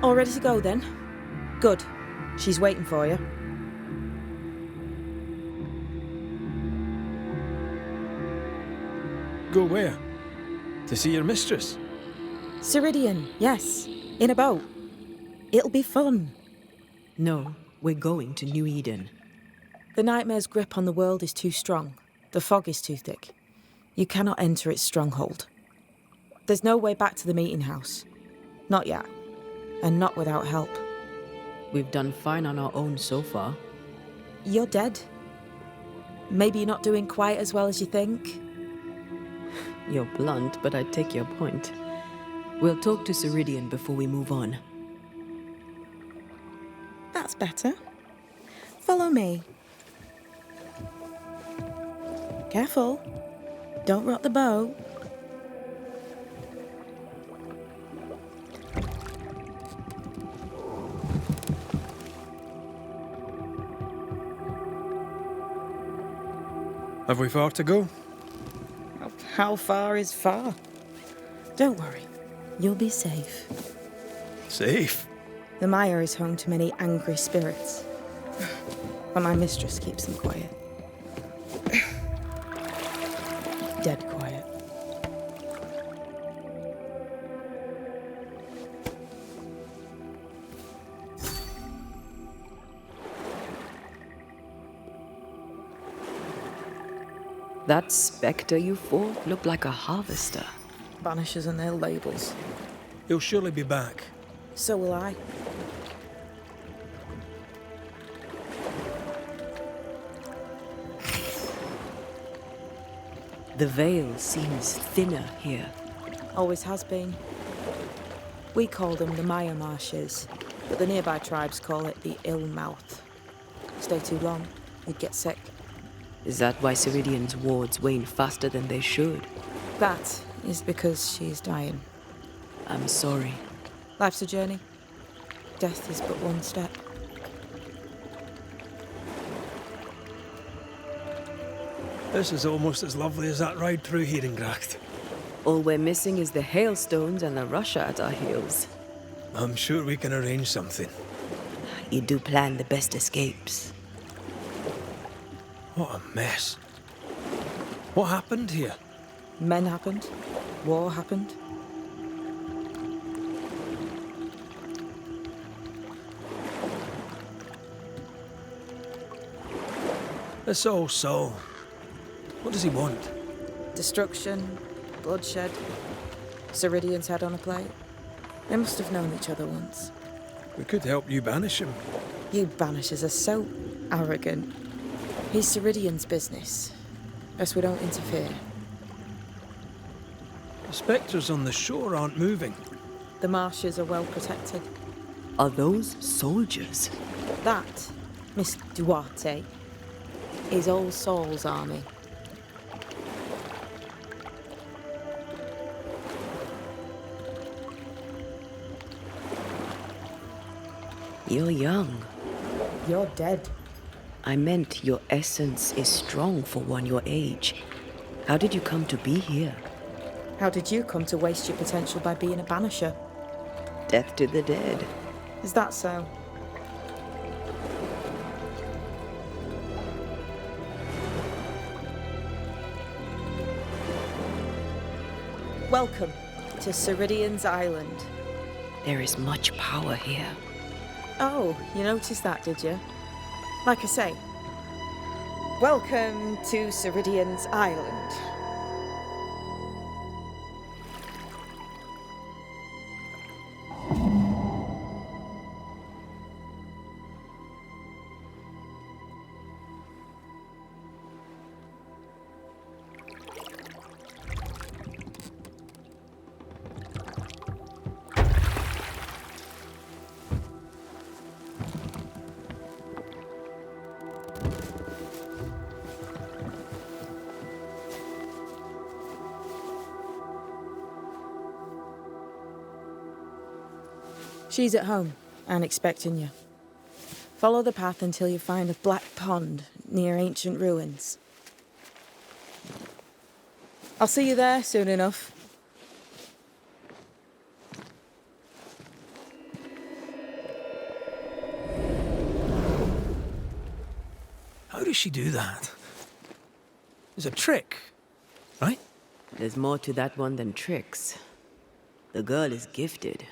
All ready to go then? Good. She's waiting for you. Go where? To see your mistress? Ceridian, yes. In a boat. It'll be fun. No, we're going to New-Eden. The nightmare's grip on the world is too strong. The fog is too thick. You cannot enter its stronghold. There's no way back to the meeting house. Not yet. And not without help. We've done fine on our own so far. You're dead. Maybe you're not doing quite as well as you think. You're blunt, but I take your point. We'll talk to Ceridian before we move on. That's better. Follow me. Careful. Don't rock the boat. Have we far to go? How far is far? Don't worry. You'll be safe. Safe? The mire is home to many angry spirits. But my mistress keeps them quiet. Dead quiet. That spectre you fought looked like a harvester. Banishers and their labels. He'll surely be back. So will I. The veil seems thinner here. Always has been. We call them the Mire Marshes, but the nearby tribes call it the Ill Mouth. Stay too long, you'd get sick. Is that why Ceridian's wards wane faster than they should? That is because she is dying. I'm sorry. Life's a journey. Death is but one step. This is almost as lovely as that ride through Herengracht. All we're missing is the hailstones and the Russia at our heels. I'm sure we can arrange something. You do plan the best escapes. What a mess. What happened here? Men happened. War happened. This old soul. What does he want? Destruction, bloodshed. Ceridian's head on a plate. They must have known each other once. We could help you banish him. You Banishers are so arrogant. He's Ceridian's business. Best we don't interfere. The spectres on the shore aren't moving. The marshes are well protected. Are those soldiers? That, Miss Duarte, is Old Saul's army. You're young. You're dead. I meant your essence is strong for one your age. How did you come to be here? How did you come to waste your potential by being a banisher? Death to the dead. Is that so? Welcome to Ceridian's Island. There is much power here. Oh, you noticed that, did you? Like I say, welcome to Ceridian's Island. She's at home and expecting you. Follow the path until you find a black pond near ancient ruins. I'll see you there soon enough. could she do that? It's a trick, right? There's more to that one than tricks. The girl is gifted.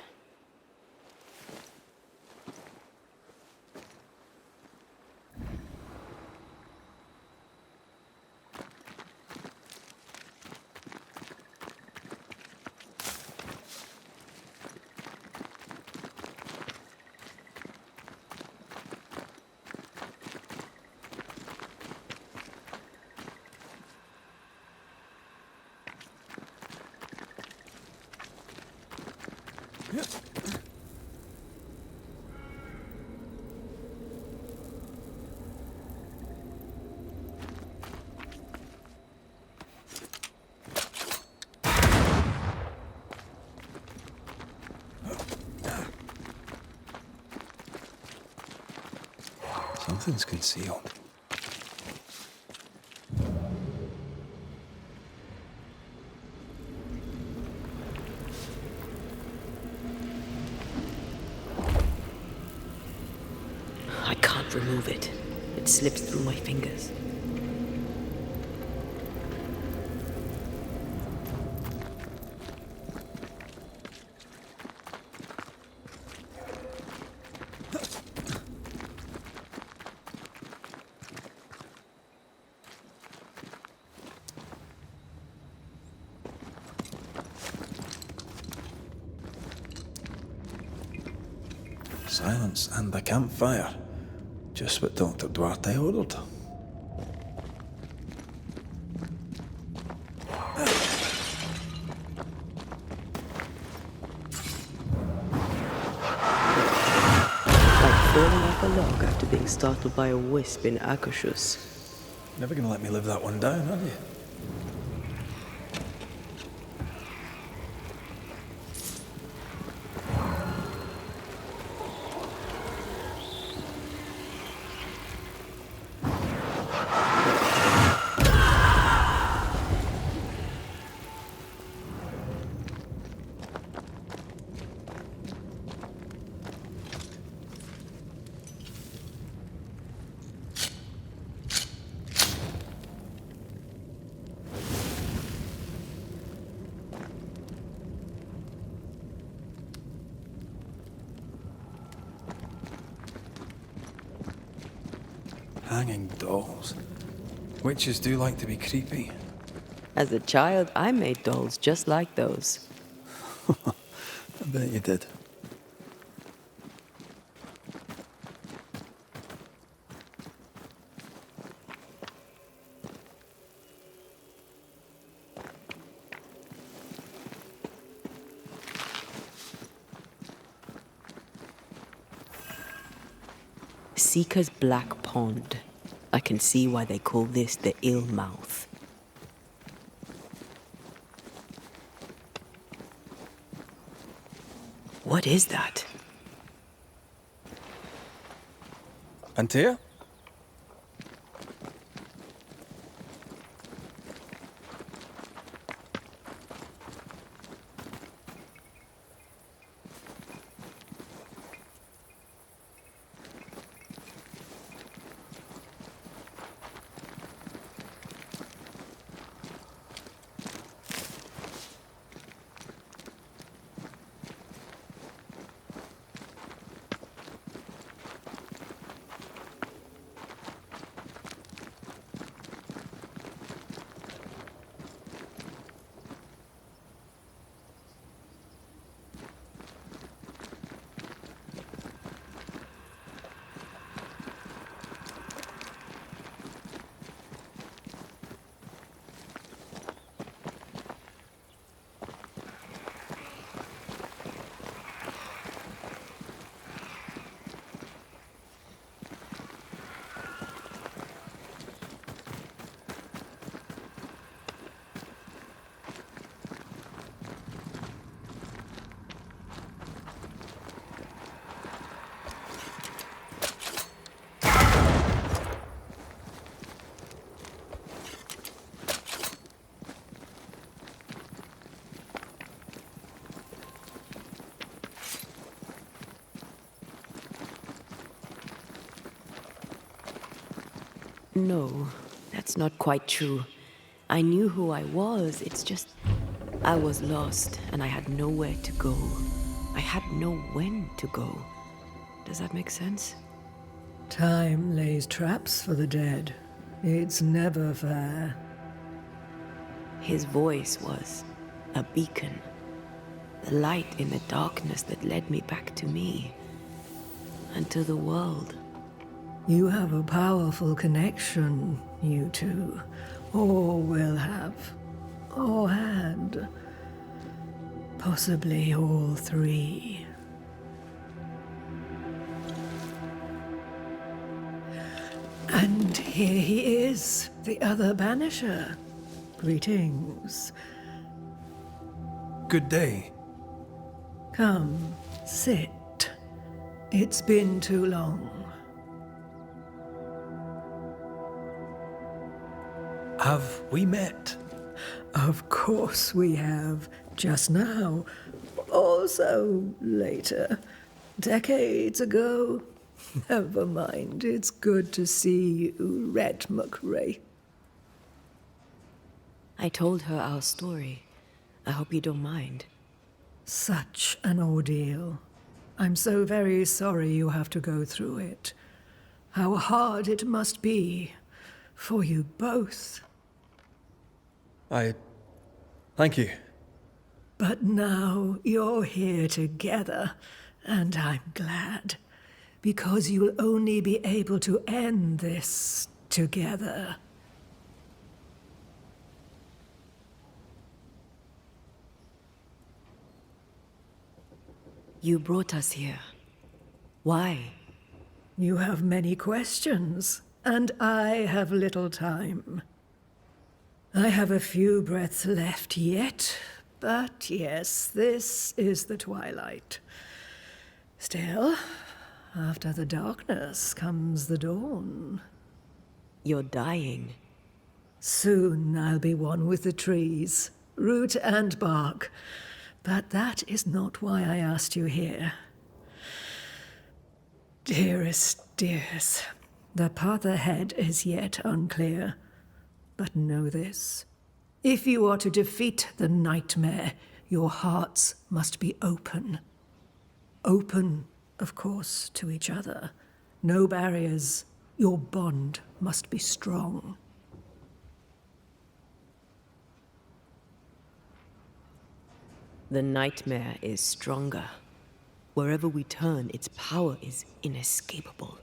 Something's concealed. I can't remove it. It slips through my fingers. Silence and the campfire. Just what Dr. Duarte ordered. Like falling off a log after being startled by a wisp in Akashus. Never gonna let me live that one down, are you? Hanging dolls. Witches do like to be creepy. As a child, I made dolls just like those. I bet you did. Seeker's Black Pond. I can see why they call this the ill mouth. What is that? Antea? No, that's not quite true. I knew who I was, it's just... I was lost, and I had nowhere to go. I had no when to go. Does that make sense? Time lays traps for the dead. It's never fair. His voice was a beacon. The light in the darkness that led me back to me. And to the world. You have a powerful connection, you two. Or will have. Or had. Possibly all three. And here he is, the other Banisher. Greetings. Good day. Come, sit. It's been too long. Have we met? Of course we have. Just now. Also later. Decades ago. Never mind. It's good to see you, Red McRae. I told her our story. I hope you don't mind. Such an ordeal. I'm so very sorry you have to go through it. How hard it must be for you both. Thank you. But now you're here together, and I'm glad. Because you'll only be able to end this together. You brought us here. Why? You have many questions, and I have little time. I have a few breaths left yet, but yes, this is the twilight. Still, after the darkness comes the dawn. You're dying. Soon I'll be one with the trees, root and bark. But that is not why I asked you here. Dearest dears, the path ahead is yet unclear. But know this. If you are to defeat the nightmare, your hearts must be open. Open, of course, to each other. No barriers. Your bond must be strong. The nightmare is stronger. Wherever we turn, its power is inescapable.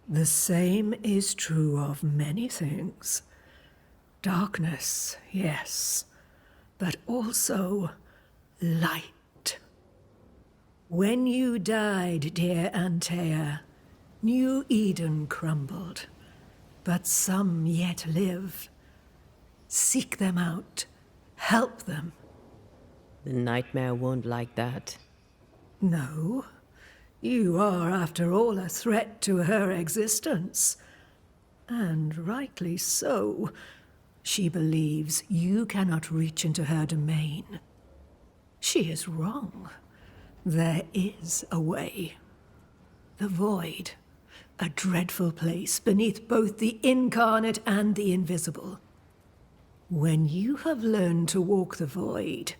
The same is true of many things. Darkness, yes, but also light. When you died, dear Antea, New Eden crumbled, but some yet live. Seek them out, help them. The nightmare won't like that. No, you are, after all, a threat to her existence. And rightly so. She believes you cannot reach into her domain. She is wrong. There is a way. The void, a dreadful place beneath both the incarnate and the invisible. When you have learned to walk the void,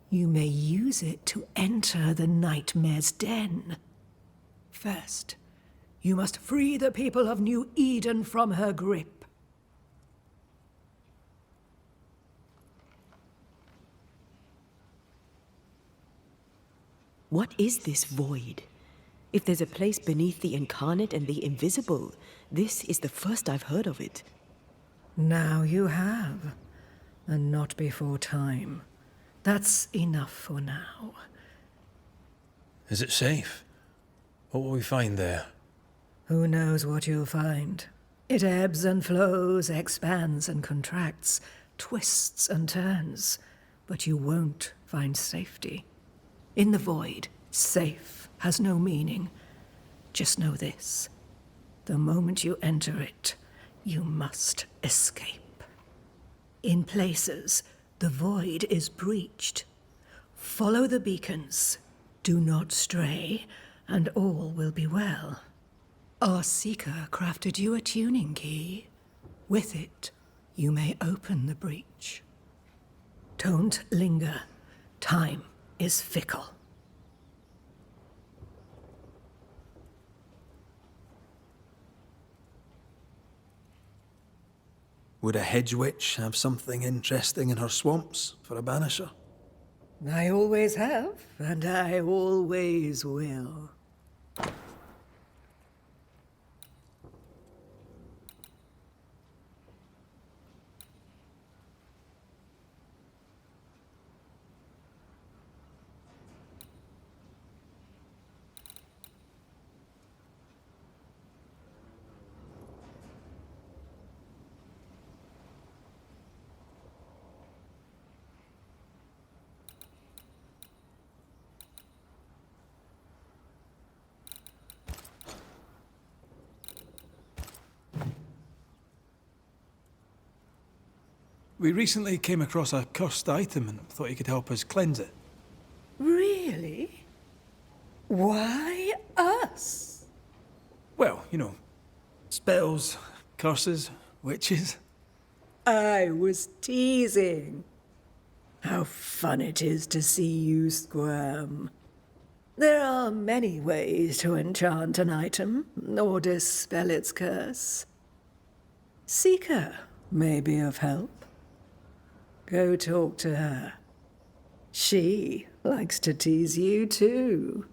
you may use it to enter the nightmare's den. First, you must free the people of New Eden from her grip. What is this void? If there's a place beneath the incarnate and the invisible, this is the first I've heard of it. Now you have, and not before time. That's enough for now. Is it safe? What will we find there? Who knows what you'll find? It ebbs and flows, expands and contracts, twists and turns, but you won't find safety. In the void, safe has no meaning. Just know this. The moment you enter it, you must escape. In places, the void is breached. Follow the beacons. Do not stray, and all will be well. Our seeker crafted you a tuning key. With it, you may open the breach. Don't linger. Time is fickle. Would a hedge witch have something interesting in her swamps for a banisher? I always have, and I always will. We recently came across a cursed item and thought you could help us cleanse it. Really? Why us? Well, you know, spells, curses, witches. I was teasing. How fun it is to see you squirm. There are many ways to enchant an item or dispel its curse. Seeker may be of help. Go talk to her. She likes to tease you too.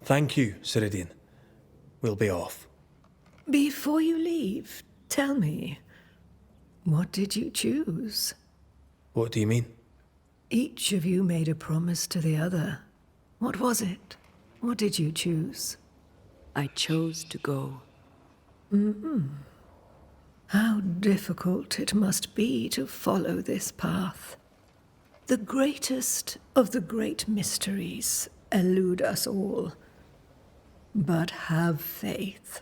Thank you, Ceridian. We'll be off. Before you leave, tell me, what did you choose? What do you mean? Each of you made a promise to the other. What was it? What did you choose? I chose to go. How difficult it must be to follow this path. The greatest of the great mysteries elude us all. But have faith.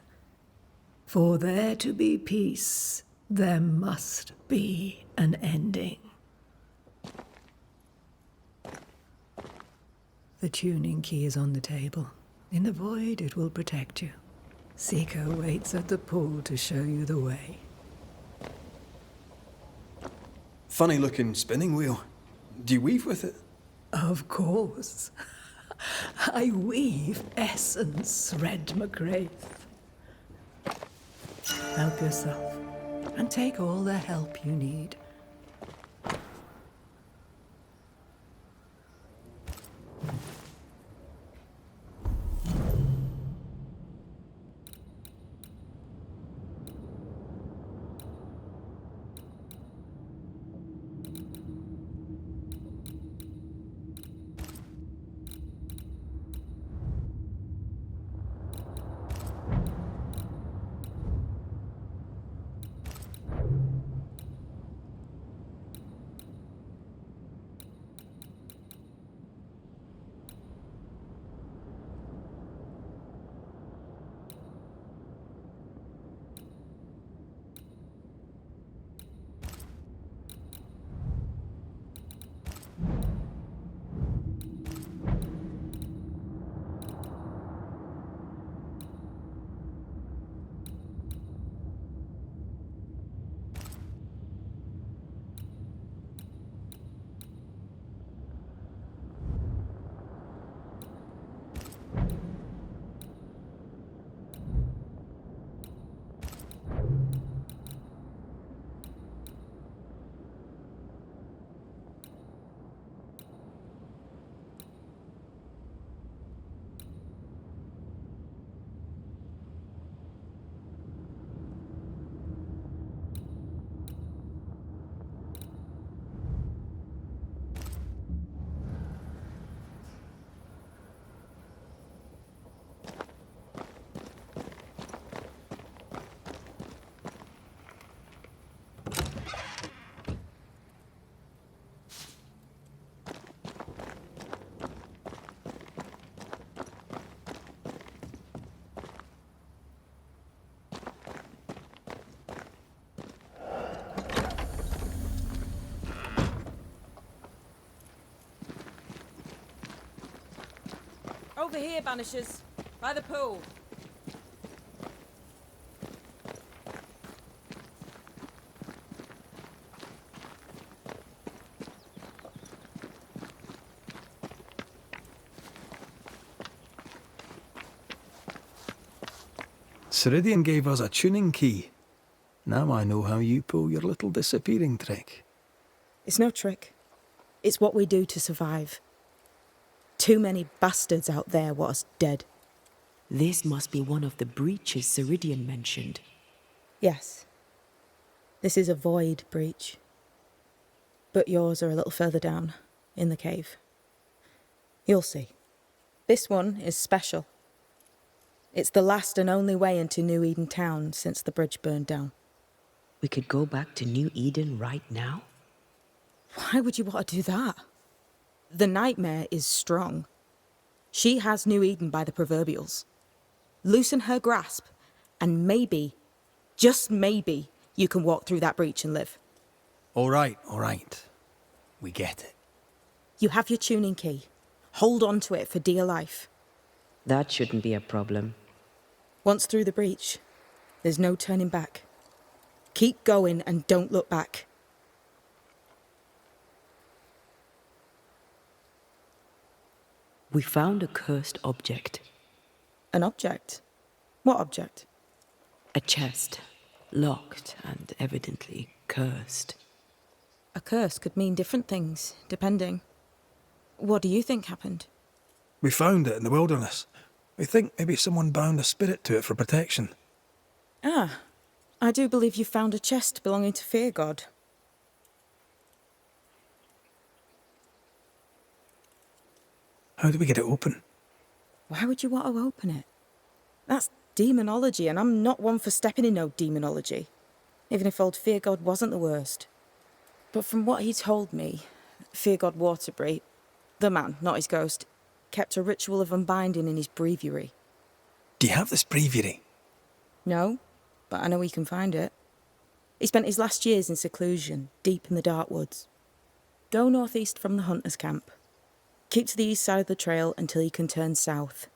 For there to be peace, there must be an ending. The tuning key is on the table. In the void, it will protect you. Seeker waits at the pool to show you the way. Funny looking spinning wheel. Do you weave with it? Of course. I weave essence, Red McGrath. Help yourself, and take all the help you need. Over here, Banishers. By the pool. Ceridian gave us a tuning key. Now I know how you pull your little disappearing trick. It's no trick. It's what we do to survive. Too many bastards out there want us dead. This must be one of the breaches Ceridian mentioned. Yes. This is a void breach. But yours are a little further down, in the cave. You'll see. This one is special. It's the last and only way into New-Eden town since the bridge burned down. We could go back to New-Eden right now? Why would you want to do that? The nightmare is strong. She has New-Eden by the proverbials. Loosen her grasp, and maybe, just maybe, you can walk through that breach and live. All right. We get it. You have your tuning key. Hold on to it for dear life. That shouldn't be a problem. Once through the breach, there's no turning back. Keep going and don't look back. We found a cursed object. An object? What object? A chest, locked and evidently cursed. A curse could mean different things, depending. What do you think happened? We found it in the wilderness. We think maybe someone bound a spirit to it for protection. Ah, I do believe you found a chest belonging to Fear God. How do we get it open? Why would you want to open it? That's demonology, and I'm not one for stepping in no demonology. Even if old Fear God wasn't the worst. But from what he told me, Fear God Waterbury, the man, not his ghost, kept a ritual of unbinding in his breviary. Do you have this breviary? No, but I know he can find it. He spent his last years in seclusion, deep in the dark woods. Go northeast from the hunter's camp. Keep to the east side of the trail until you can turn south.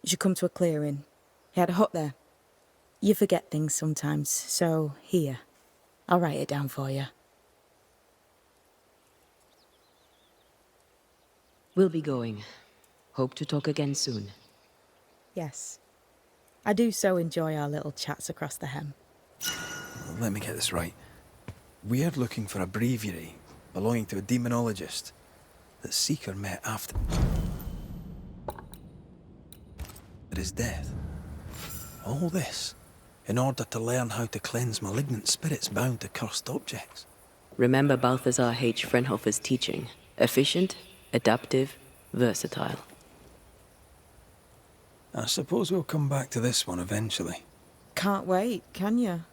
You should come to a clearing. He had a hut there. You forget things sometimes, so here. I'll write it down for you. We'll be going. Hope to talk again soon. Yes. I do so enjoy our little chats across the hem. Let me get this right. We're looking for a breviary belonging to a demonologist that Seeker met after his death. All this in order to learn how to cleanse malignant spirits bound to cursed objects. Remember Balthazar H. Frenhofer's teaching. Efficient, adaptive, versatile. I suppose we'll come back to this one eventually. Can't wait, can you?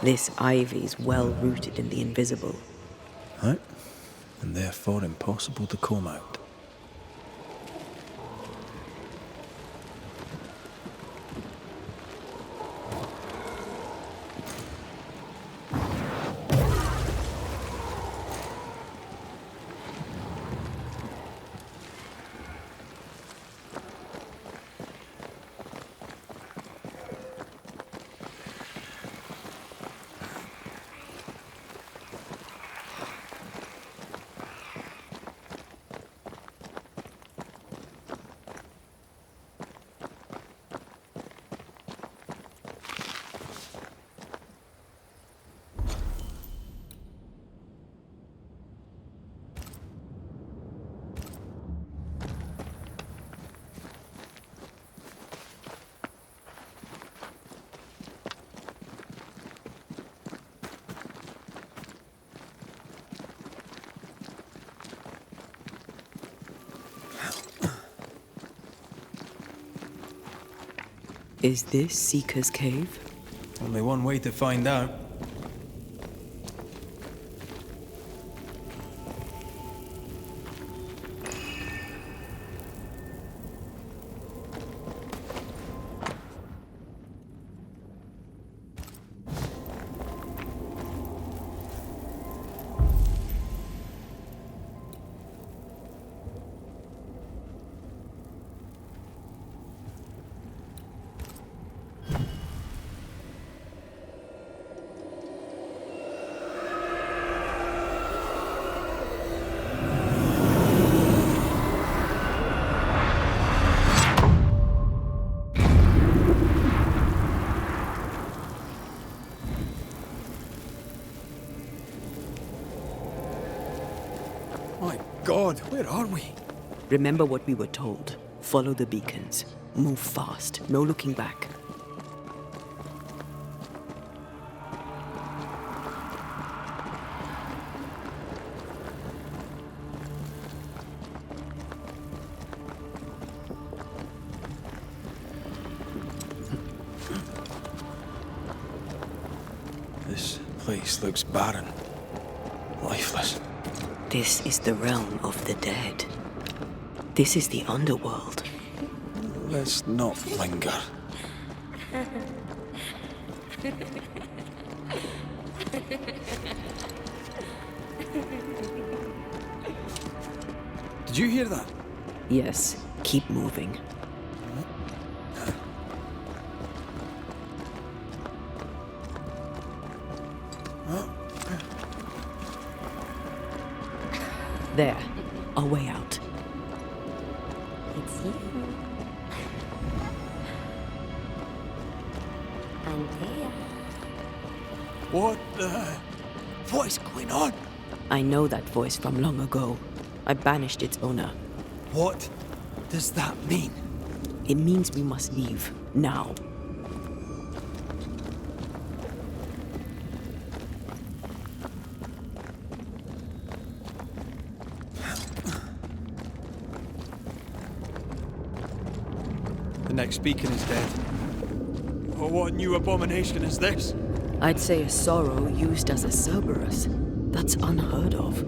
This ivy's well rooted in the invisible. Right? And therefore impossible to comb out. Is this Seeker's Cave? Only one way to find out. My God, where are we? Remember what we were told. Follow the beacons. Move fast. No looking back. This place looks barren. Lifeless. This is the realm of the dead. This is the underworld. Let's not linger. Did you hear that? Yes, keep moving. There, our way out. It's you. I'm there. What is going on? I know that voice from long ago. I banished its owner. What does that mean? It means we must leave, now. The next beacon is dead. Oh, what new abomination is this? I'd say a sorrow used as a Cerberus. That's unheard of.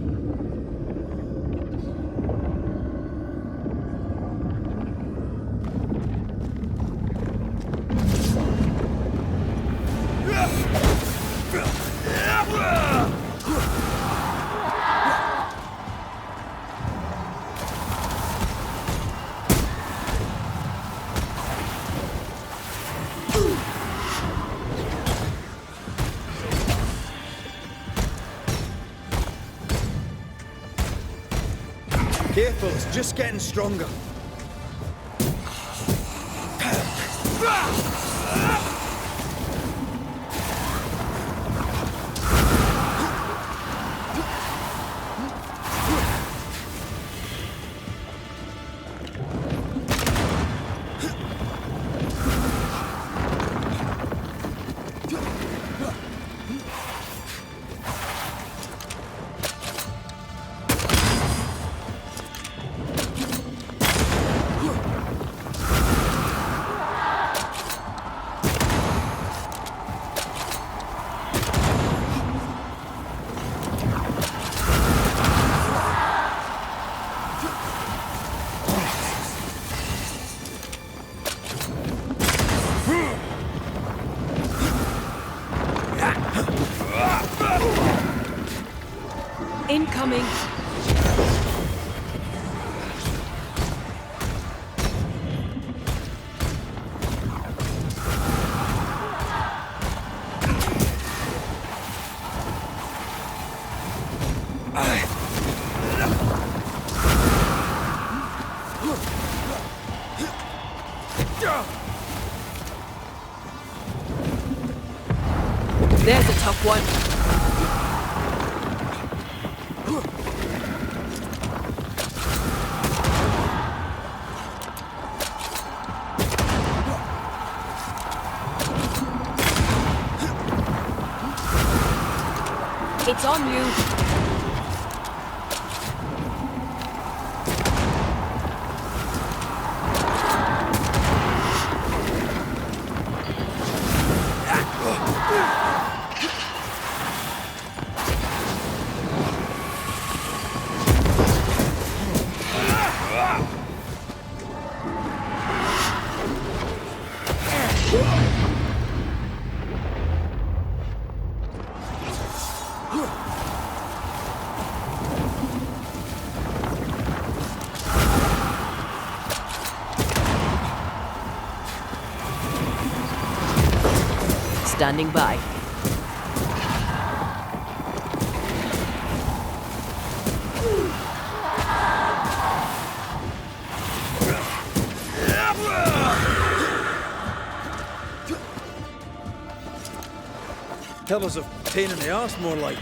Careful, it's just getting stronger. Incoming! There's a tough one. It's on you. Standing by. Pillars of pain in the arse, more like.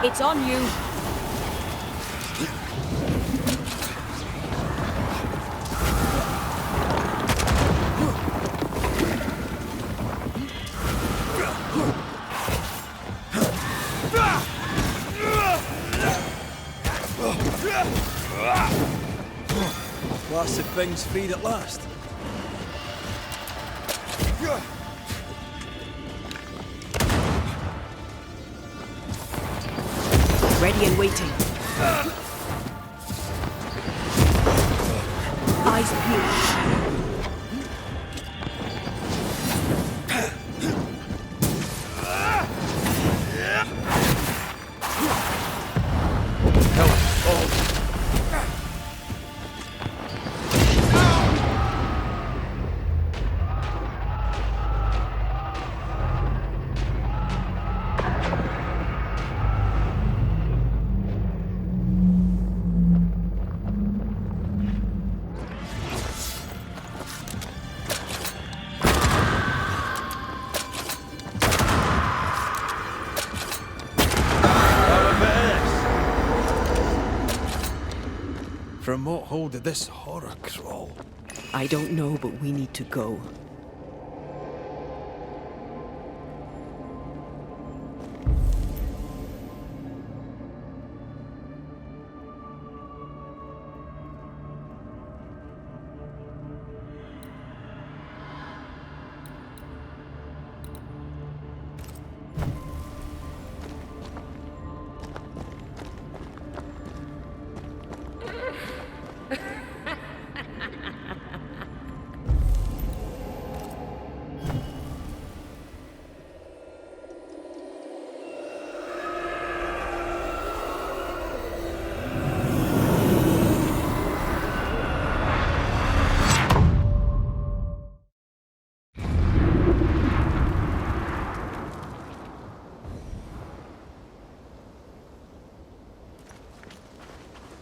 It's on you. Blasted thing's freed at last. Ready and waiting. Eyes peeled. From what hole did this horror crawl? I don't know, but we need to go.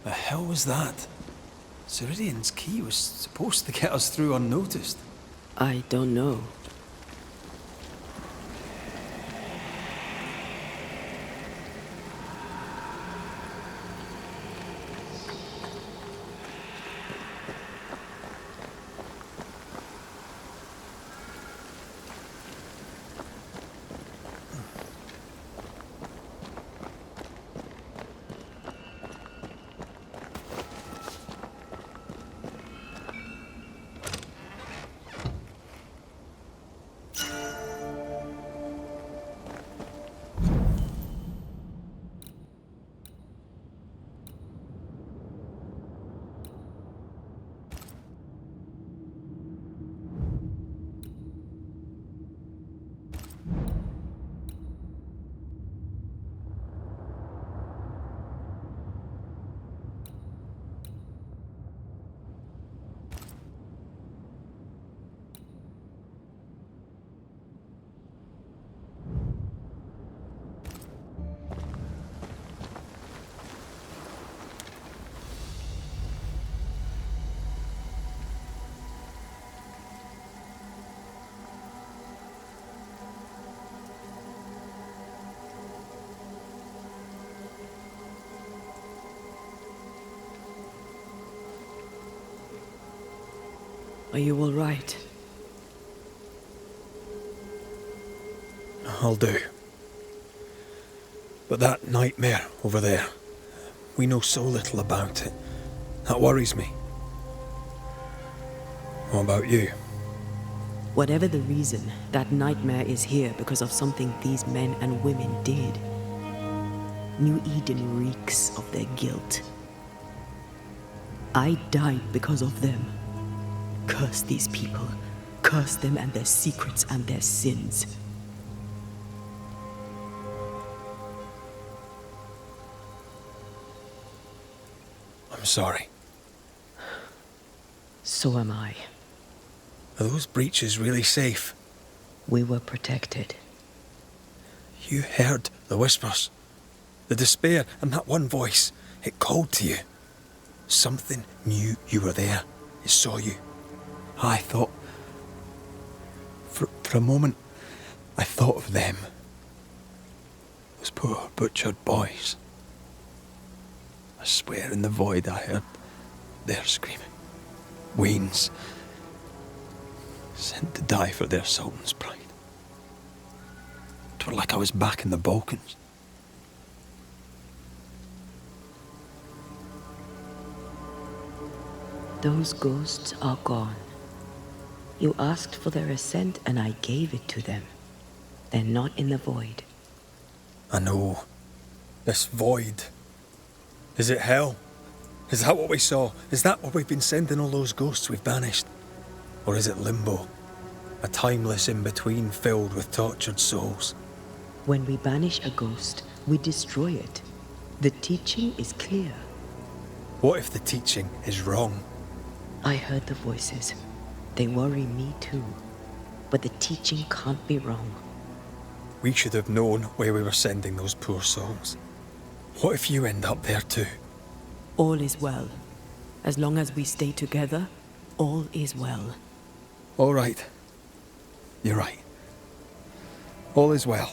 The hell was that? Ceridian's key was supposed to get us through unnoticed. I don't know. Are you all right? I'll do. But that nightmare over there, we know so little about it. That worries me. What about you? Whatever the reason, that nightmare is here because of something these men and women did. New-Eden reeks of their guilt. I died because of them. Curse these people. Curse them and their secrets and their sins. I'm sorry. So am I. Are those breaches really safe? We were protected. You heard the whispers, the despair, and that one voice. It called to you. Something knew you were there. It saw you. I thought... For a moment, I thought of them. Those poor butchered boys. I swear in the void I heard their screaming. Wains. Sent to die for their sultan's pride. It were like I was back in the Balkans. Those ghosts are gone. You asked for their ascent and I gave it to them. They're not in the void. I know. This void. Is it hell? Is that what we saw? Is that what we've been sending all those ghosts we've banished? Or is it limbo? A timeless in-between filled with tortured souls? When we banish a ghost, we destroy it. The teaching is clear. What if the teaching is wrong? I heard the voices. They worry me too. But the teaching can't be wrong. We should have known where we were sending those poor souls. What if you end up there too? All is well. As long as we stay together, all is well. All right. You're right. All is well.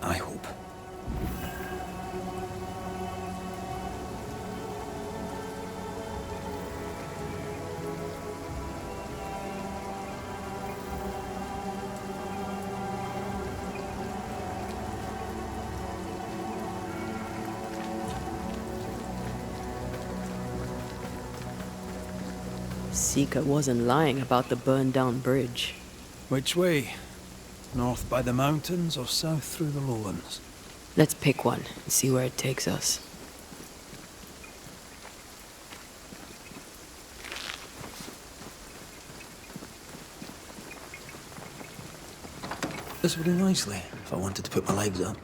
I hope. Seeker wasn't lying about the burned-down bridge. Which way? North by the mountains or south through the lowlands? Let's pick one and see where it takes us. This would do nicely if I wanted to put my legs up.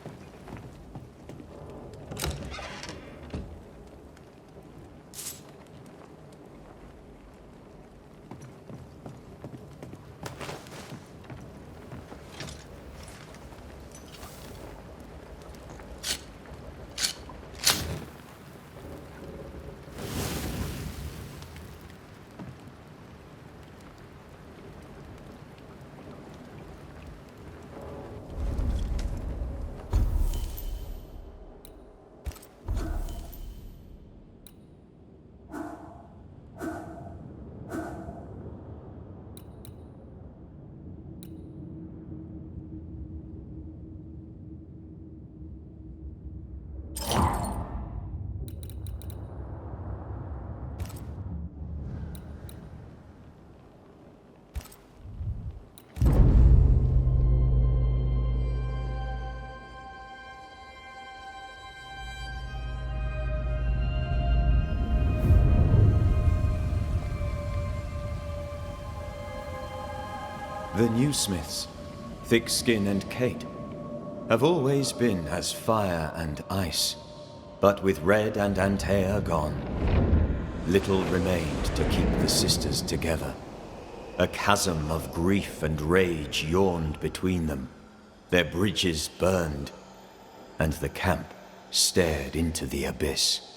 The new Smiths, Thickskin and Kate, have always been as fire and ice, but with Red and Antea gone, little remained to keep the sisters together. A chasm of grief and rage yawned between them, their bridges burned, and the camp stared into the abyss.